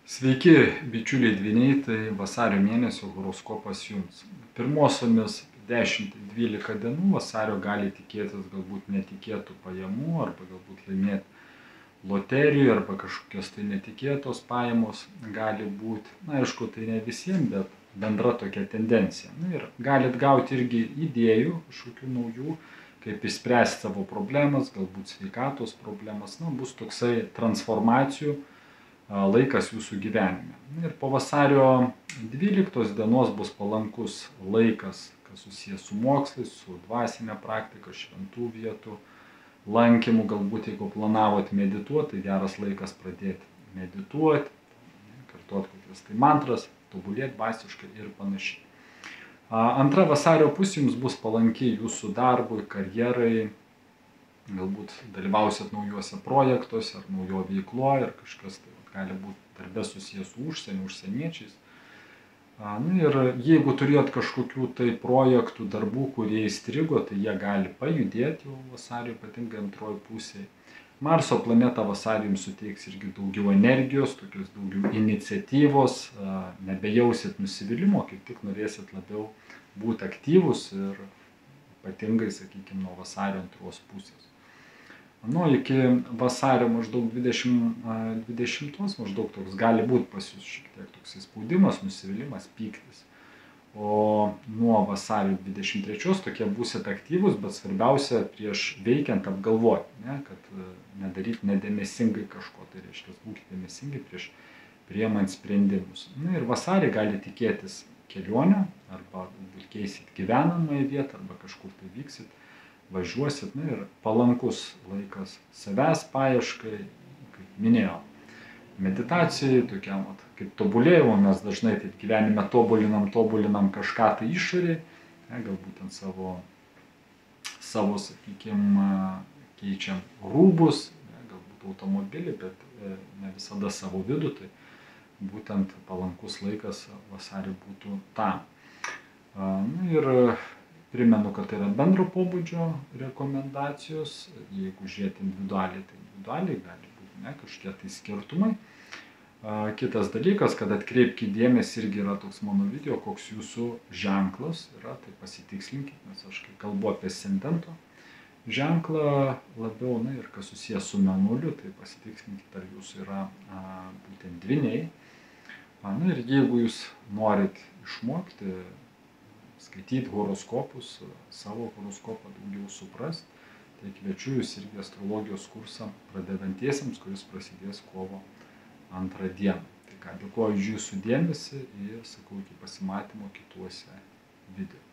Sveiki, bičiuliai dvyniai, tai vasario mėnesio horoskopas jums. Pirmosiomis 10-12 dienų vasario gali tikėtis galbūt netikėtų pajamų arba galbūt laimėti loterijų arba kažkokios tai netikėtos pajamos gali būti. Na, aišku, tai ne visiems, bet bendra tokia tendencija. Na, ir galit gauti irgi idėjų kažkokių naujų, kaip išspręsti savo problemas, galbūt sveikatos problemas. Na, bus toksai transformacijų laikas jūsų gyvenime. Ir po vasario 12 dienos bus palankus laikas, kas susijęs su mokslais, su dvasinė praktika, šventų vietų lankymu. Galbūt jeigu planavot medituoti, tai geras laikas pradėti medituoti, kartuoti kokias tai mantras, tobulėti dvasiškai ir panašiai. Antra vasario pusė jums bus palanki jūsų darbui, karjerai, galbūt dalyvausit naujuose projektuose ar naujo veikloje ir kažkas tai gali būti darbė susijęs su užsieniečiais. Ir jeigu turėjot kažkokių tai projektų, darbų, kurie įstrigo, tai jie gali pajudėti jau vasario, ypatingai antroji pusėje. Marso planeta vasarį jums suteiks irgi daugiau energijos, tokios daugiau iniciatyvos, nebejausit nusivylimo, kaip tik norėsit labiau būti aktyvus ir ypatingai, sakykime, nuo vasario antros pusės. Iki vasario maždaug 20 maždaug toks gali būti pas jūs šiek tiek toks spaudimas, nusivylimas, pyktis. O nuo vasario 23 tokie būsit aktyvus, bet svarbiausia prieš veikiant apgalvoti, kad nedaryti nedėmesingai kažko, tai reiškia, būkite dėmesingi prieš priimant sprendimus. Ir vasarį gali tikėtis kelionę, arba keisit gyvenamąją vietą, arba kažkur tai vyksit, važiuosit, ir palankus laikas savęs paieškai, kaip minėjau, meditacijai, tokiam, kaip tobulėjimo, mes dažnai taip gyvenime tobulinam kažką tai išorėje, galbūt ant savo, sakykime, keičiam rūbus, galbūt automobilį, bet ne visada savo vidų, tai būtent palankus laikas vasarį būtų tam. Ir primenu, kad tai yra bendro pobūdžio rekomendacijos, jeigu žiūrėti individualiai, tai individualiai gali būti kažkokie tai skirtumai. Kitas dalykas, kad atkreipkite dėmesį, irgi yra toks mano video, koks jūsų ženklas yra, tai pasitikslinkit, nes aš kai kalbu apie ascendento ženklą labiau, ir kas susijęs su mėnuliu, tai pasitikslinkit, ar jūsų yra būtent dvyniai. Ir jeigu jūs norit išmokti skaityti horoskopus, savo horoskopą daugiau suprast, tai kviečiu jūs irgi astrologijos kursą pradedantiesiems, kuris prasidės kovo 2 dieną. Tai ką, dėkoju už jūsų dėmesį ir sakau iki pasimatymo kituose video.